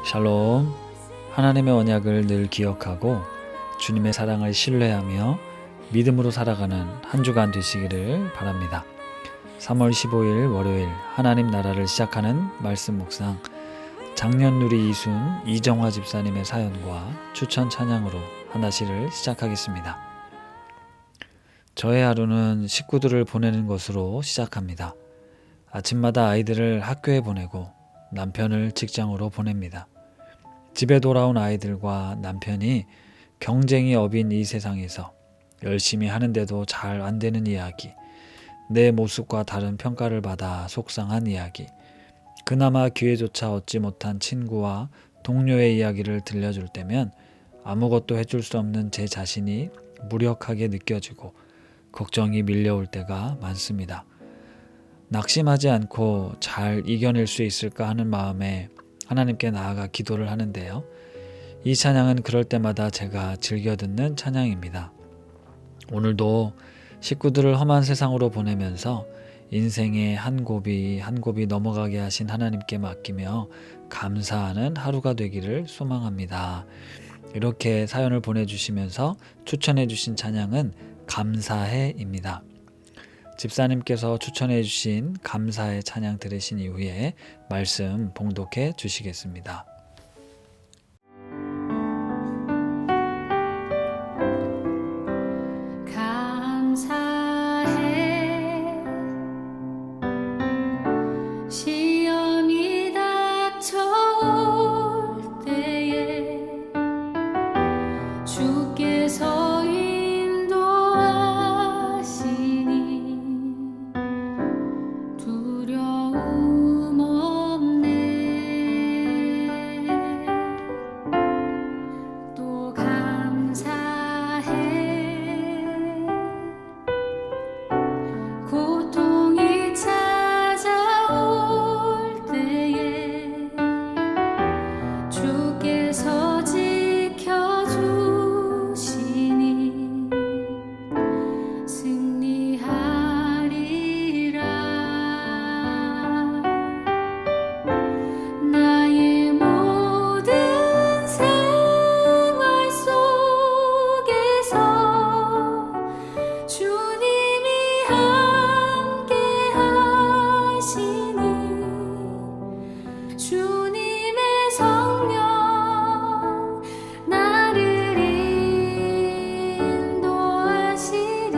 샬롬. 하나님의 언약을 늘 기억하고 주님의 사랑을 신뢰하며 믿음으로 살아가는 한 주간 되시기를 바랍니다. 3월 15일 월요일 하나님 나라를 시작하는 말씀 묵상, 장년누리 이순 이정화 집사님의 사연과 추천 찬양으로 하나씩을 시작하겠습니다. 저의 하루는 식구들을 보내는 것으로 시작합니다. 아침마다 아이들을 학교에 보내고 남편을 직장으로 보냅니다. 집에 돌아온 아이들과 남편이 경쟁이 업인 이 세상에서 열심히 하는데도 잘 안 되는 이야기, 내 모습과 다른 평가를 받아 속상한 이야기, 그나마 기회조차 얻지 못한 친구와 동료의 이야기를 들려줄 때면 아무것도 해줄 수 없는 제 자신이 무력하게 느껴지고 걱정이 밀려올 때가 많습니다. 낙심하지 않고 잘 이겨낼 수 있을까 하는 마음에 하나님께 나아가 기도를 하는데요. 이 찬양은 그럴 때마다 제가 즐겨 듣는 찬양입니다. 오늘도 식구들을 험한 세상으로 보내면서 인생의 한 곱이 한 곱이 넘어가게 하신 하나님께 맡기며 감사하는 하루가 되기를 소망합니다. 이렇게 사연을 보내주시면서 추천해 주신 찬양은 감사해입니다. 집사님께서 추천해 주신 감사의 찬양 들으신 이후에 말씀 봉독해 주시겠습니다. 감사해. 시험이 닥쳐올 때에 주께서 두려움 없네. 또 감사해. 고통이 찾아올 때에 주께서 지켜주시니 승리하리라. 나의 모든 생활 속에서 주님이 함께 하시니 주님의 성령 나를 인도하시리.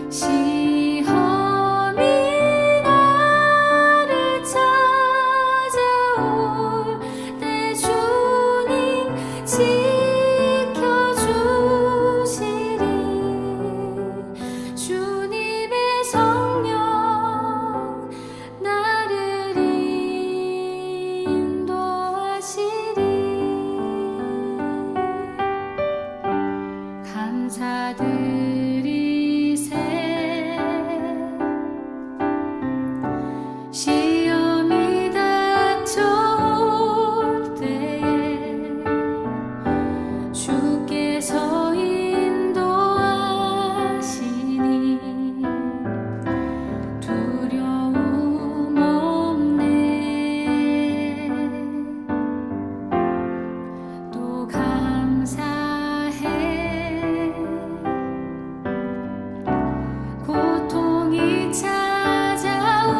시험이 나를 찾아올 때 주님 지켜주시리. 주님의 성령 나를 인도하시리. 감사드리세. 시험이 닥쳐올 때에 주께서 인도하시니 두려움 없네. 또 감사해. 고통이 찾아올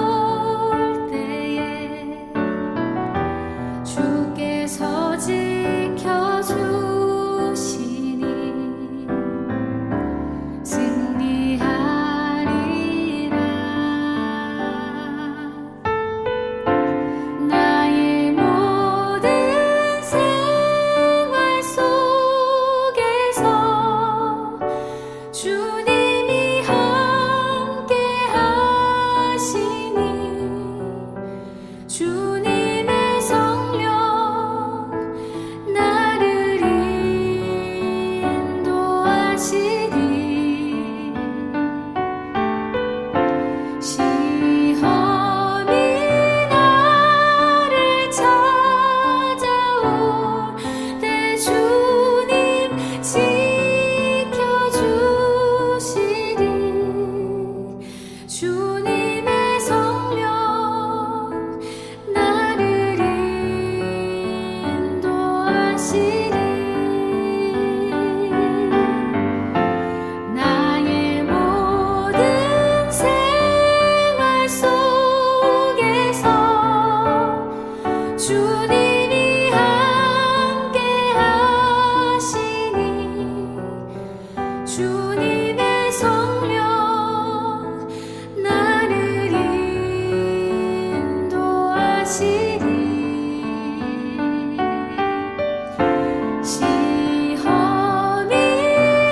시험이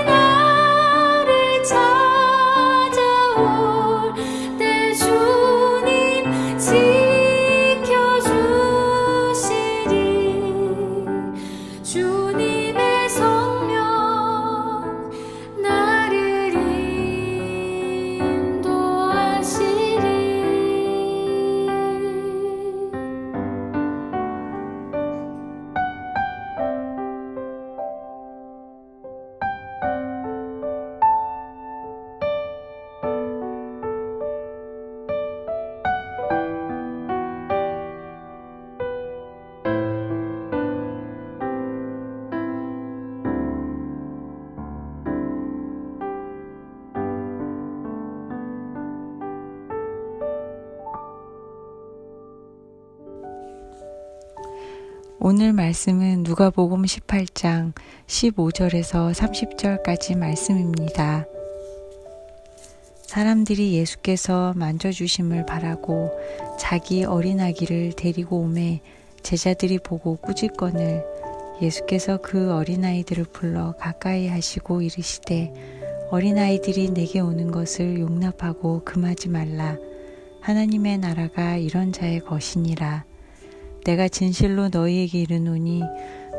나를 찾아올 때 주님 지켜주시리. 주님의 성령 나를 인도하시리. 오늘 말씀은 누가복음 18장 15절에서 30절까지 말씀입니다. 사람들이 예수께서 만져주심을 바라고 자기 어린아기를 데리고 오매 제자들이 보고 꾸짖거늘 예수께서 그 어린아이들을 불러 가까이 하시고 이르시되 어린아이들이 내게 오는 것을 용납하고 금하지 말라. 하나님의 나라가 이런 자의 것이니라. 내가 진실로 너희에게 이르노니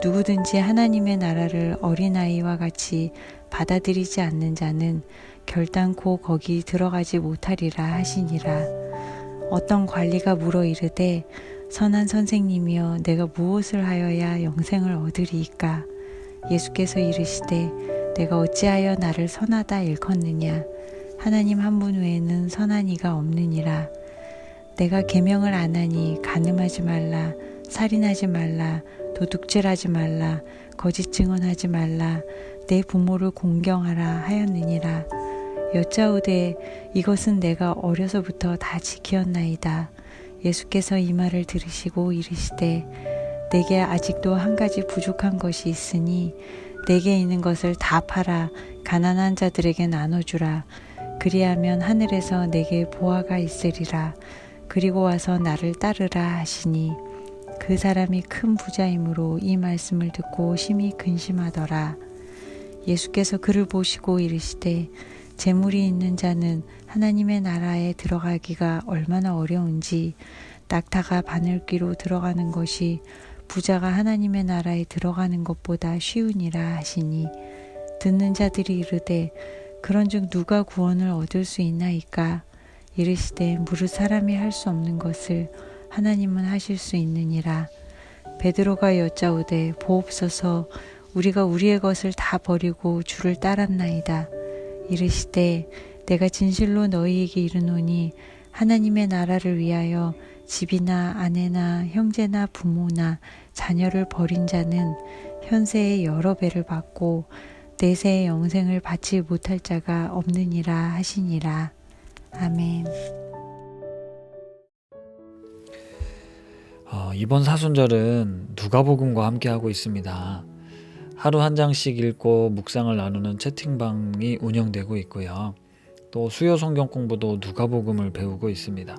누구든지 하나님의 나라를 어린아이와 같이 받아들이지 않는 자는 결단코 거기 들어가지 못하리라 하시니라. 어떤 관리가 물어 이르되 선한 선생님이여 내가 무엇을 하여야 영생을 얻으리이까? 예수께서 이르시되 내가 어찌하여 나를 선하다 일컫느냐? 하나님 한 분 외에는 선한 이가 없느니라. 내가 계명을 안 하니 간음하지 말라, 살인하지 말라, 도둑질하지 말라, 거짓 증언하지 말라, 내 부모를 공경하라 하였느니라. 여짜오되 이것은 내가 어려서부터 다 지키었나이다. 예수께서 이 말을 들으시고 이르시되 내게 아직도 한 가지 부족한 것이 있으니 내게 있는 것을 다 팔아 가난한 자들에게 나눠주라. 그리하면 하늘에서 내게 보화가 있으리라. 그리고 와서 나를 따르라 하시니 그 사람이 큰 부자이므로 이 말씀을 듣고 심히 근심하더라. 예수께서 그를 보시고 이르시되 재물이 있는 자는 하나님의 나라에 들어가기가 얼마나 어려운지 낙타가 바늘귀로 들어가는 것이 부자가 하나님의 나라에 들어가는 것보다 쉬우니라 하시니 듣는 자들이 이르되 그런즉 누가 구원을 얻을 수 있나이까? 이르시되 무릇 사람이 할 수 없는 것을 하나님은 하실 수 있느니라. 베드로가 여짜오되 보옵소서 우리가 우리의 것을 다 버리고 주를 따랐나이다. 이르시되 내가 진실로 너희에게 이르노니 하나님의 나라를 위하여 집이나 아내나 형제나 부모나 자녀를 버린 자는 현세의 여러 배를 받고 내세의 영생을 받지 못할 자가 없느니라 하시니라. 아멘. 이번 사순절은 누가복음과 함께하고 있습니다. 하루 한 장씩 읽고 묵상을 나누는 채팅방이 운영되고 있고요. 또 수요 성경 공부도 누가복음을 배우고 있습니다.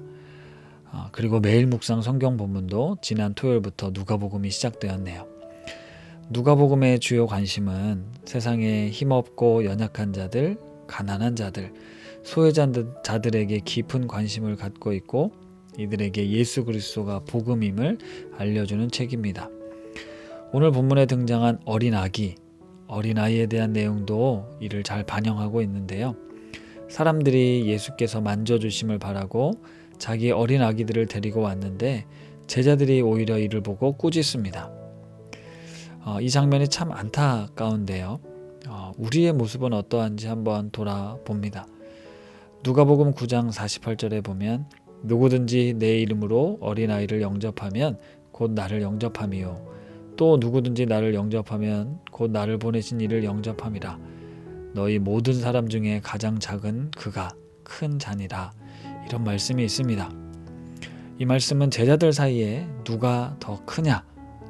그리고 매일 묵상 성경 본문도 지난 토요일부터 누가복음이 시작되었네요. 누가복음의 주요 관심은 세상에 힘없고 연약한 자들, 가난한 자들, 소외자들에게 깊은 관심을 갖고 있고 이들에게 예수 그리스도가 복음임을 알려주는 책입니다. 오늘 본문에 등장한 어린아이에 대한 내용도 이를 잘 반영하고 있는데요. 사람들이 예수께서 만져주심을 바라고 자기 어린아기들을 데리고 왔는데 제자들이 오히려 이를 보고 꾸짖습니다. 이 장면이 참 안타까운데요. 우리의 모습은 어떠한지 한번 돌아봅니다. 누가복음 9장 48절에 보면 누구든지 내 이름으로 어린아이를 영접하면 곧 나를 영접함이요 또 누구든지 나를 영접하면 곧 나를 보내신 이를 영접함이라. 너희 모든 사람 중에 가장 작은 그가 큰 자니라. 이런 말씀이 있습니다. 이 말씀은 제자들 사이에 누가 더 크냐,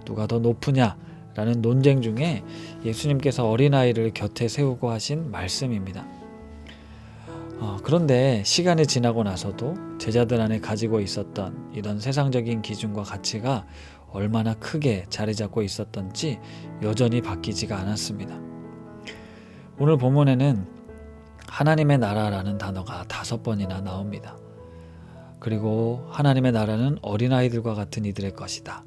누가 더 높으냐 라는 논쟁 중에 예수님께서 어린아이를 곁에 세우고 하신 말씀입니다. 그런데 시간이 지나고 나서도 제자들 안에 가지고 있었던 이런 세상적인 기준과 가치가 얼마나 크게 자리 잡고 있었던지 여전히 바뀌지가 않았습니다. 오늘 본문에는 하나님의 나라라는 단어가 5번이나 나옵니다. 그리고 하나님의 나라는 어린아이들과 같은 이들의 것이다.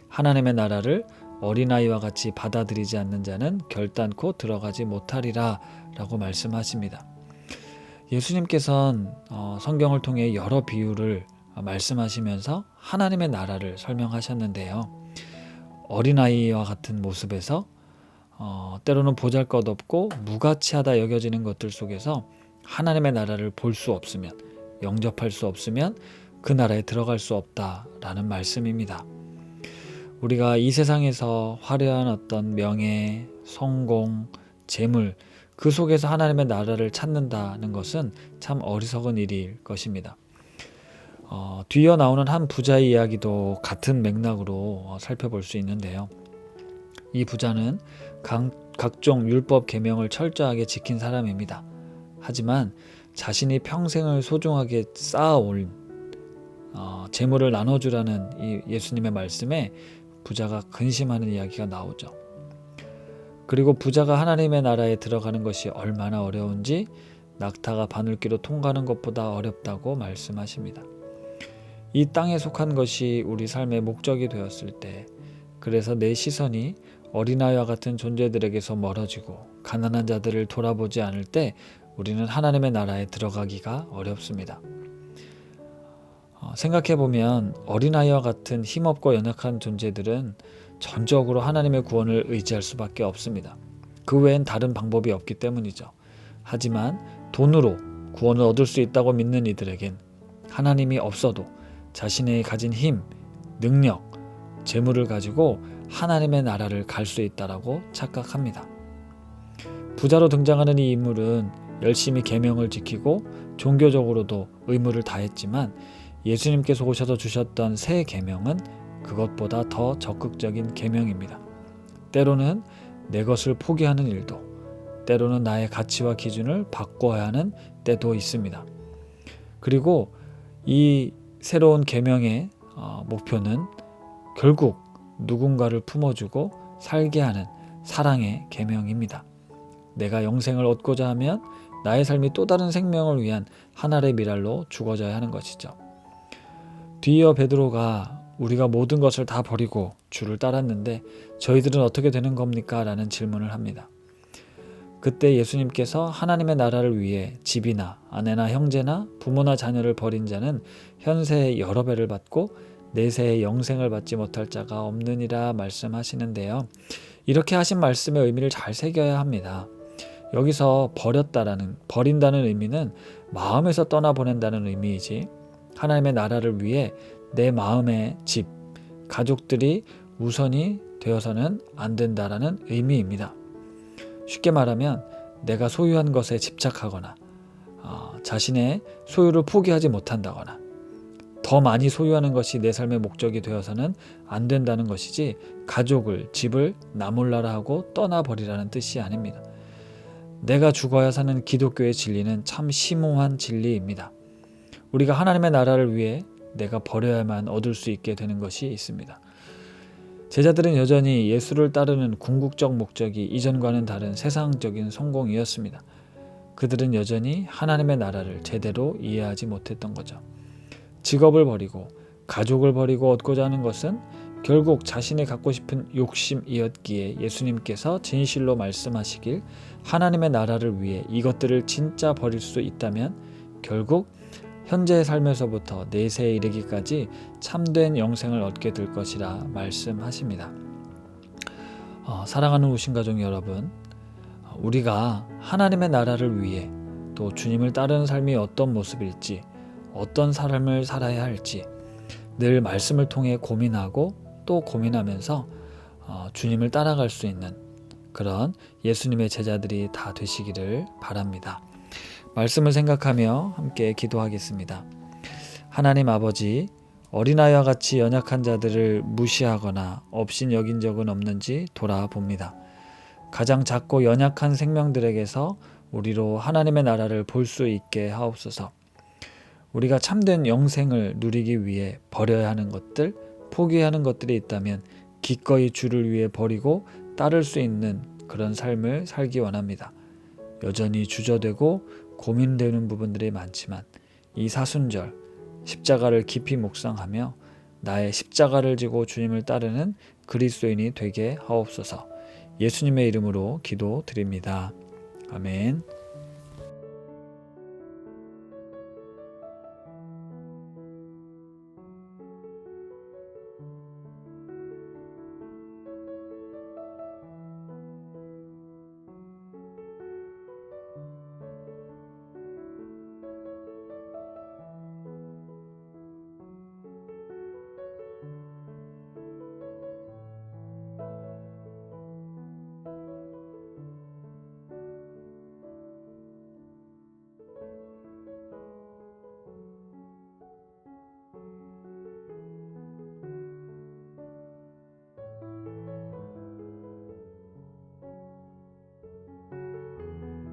하나님의 나라를 어린아이와 같이 받아들이지 않는 자는 결단코 들어가지 못하리라 라고 말씀하십니다. 예수님께서는 성경을 통해 여러 비유를 말씀하시면서 하나님의 나라를 설명하셨는데요. 어린아이와 같은 모습에서 때로는 보잘것없고 무가치하다 여겨지는 것들 속에서 하나님의 나라를 볼 수 없으면, 영접할 수 없으면 그 나라에 들어갈 수 없다라는 말씀입니다. 우리가 이 세상에서 화려한 어떤 명예, 성공, 재물, 그 속에서 하나님의 나라를 찾는다는 것은 참 어리석은 일일 것입니다. 뒤이어 나오는 한 부자의 이야기도 같은 맥락으로 살펴볼 수 있는데요. 이 부자는 각종 율법 계명을 철저하게 지킨 사람입니다. 하지만 자신이 평생을 소중하게 쌓아올 재물을 나눠주라는 이 예수님의 말씀에 부자가 근심하는 이야기가 나오죠. 그리고 부자가 하나님의 나라에 들어가는 것이 얼마나 어려운지 낙타가 바늘귀로 통과하는 것보다 어렵다고 말씀하십니다. 이 땅에 속한 것이 우리 삶의 목적이 되었을 때, 그래서 내 시선이 어린아이와 같은 존재들에게서 멀어지고 가난한 자들을 돌아보지 않을 때 우리는 하나님의 나라에 들어가기가 어렵습니다. 생각해보면 어린아이와 같은 힘없고 연약한 존재들은 전적으로 하나님의 구원을 의지할 수밖에 없습니다. 그 외엔 다른 방법이 없기 때문이죠. 하지만 돈으로 구원을 얻을 수 있다고 믿는 이들에겐 하나님이 없어도 자신의 가진 힘, 능력, 재물을 가지고 하나님의 나라를 갈 수 있다라고 착각합니다. 부자로 등장하는 이 인물은 열심히 계명을 지키고 종교적으로도 의무를 다했지만 예수님께서 오셔서 주셨던 새 계명은 그것보다 더 적극적인 계명입니다. 때로는 내 것을 포기하는 일도, 때로는 나의 가치와 기준을 바꿔야 하는 때도 있습니다. 그리고 이 새로운 계명의 목표는 결국 누군가를 품어주고 살게 하는 사랑의 계명입니다. 내가 영생을 얻고자 하면 나의 삶이 또 다른 생명을 위한 하나의 미랄로 죽어져야 하는 것이죠. 뒤이어 베드로가 우리가 모든 것을 다 버리고 주를 따랐는데 저희들은 어떻게 되는 겁니까? 라는 질문을 합니다. 그때 예수님께서 하나님의 나라를 위해 집이나 아내나 형제나 부모나 자녀를 버린 자는 현세의 여러 배를 받고 내세의 영생을 받지 못할 자가 없느니라 말씀하시는데요. 이렇게 하신 말씀의 의미를 잘 새겨야 합니다. 여기서 버린다는 의미는 마음에서 떠나보낸다는 의미이지, 하나님의 나라를 위해 내 마음의 집, 가족들이 우선이 되어서는 안 된다라는 의미입니다. 쉽게 말하면 내가 소유한 것에 집착하거나 자신의 소유를 포기하지 못한다거나 더 많이 소유하는 것이 내 삶의 목적이 되어서는 안 된다는 것이지, 가족을, 집을 나몰라라 하고 떠나버리라는 뜻이 아닙니다. 내가 죽어야 사는 기독교의 진리는 참 심오한 진리입니다. 우리가 하나님의 나라를 위해 내가 버려야만 얻을 수 있게 되는 것이 있습니다. 제자들은 여전히 예수를 따르는 궁극적 목적이 이전과는 다른 세상적인 성공이었습니다. 그들은 여전히 하나님의 나라를 제대로 이해하지 못했던 거죠. 직업을 버리고 가족을 버리고 얻고자 하는 것은 결국 자신이 갖고 싶은 욕심이었기에 예수님께서 진실로 말씀하시길 하나님의 나라를 위해 이것들을 진짜 버릴 수 있다면 결국 현재의 삶에서부터 내세에 이르기까지 참된 영생을 얻게 될 것이라 말씀하십니다. 사랑하는 우신가족 여러분, 우리가 하나님의 나라를 위해 또 주님을 따르는 삶이 어떤 모습일지, 어떤 삶을 살아야 할지 늘 말씀을 통해 고민하고 또 고민하면서 주님을 따라갈 수 있는 그런 예수님의 제자들이 다 되시기를 바랍니다. 말씀을 생각하며 함께 기도하겠습니다. 하나님 아버지, 어린아이와 같이 연약한 자들을 무시하거나 없인 여긴 적은 없는지 돌아봅니다. 가장 작고 연약한 생명들에게서 우리로 하나님의 나라를 볼 수 있게 하옵소서. 우리가 참된 영생을 누리기 위해 버려야 하는 것들, 포기해야 하는 것들이 있다면 기꺼이 주를 위해 버리고 따를 수 있는 그런 삶을 살기 원합니다. 여전히 주저되고 고민되는 부분들이 많지만 이 사순절 십자가를 깊이 묵상하며 나의 십자가를 지고 주님을 따르는 그리스도인이 되게 하옵소서. 예수님의 이름으로 기도드립니다. 아멘.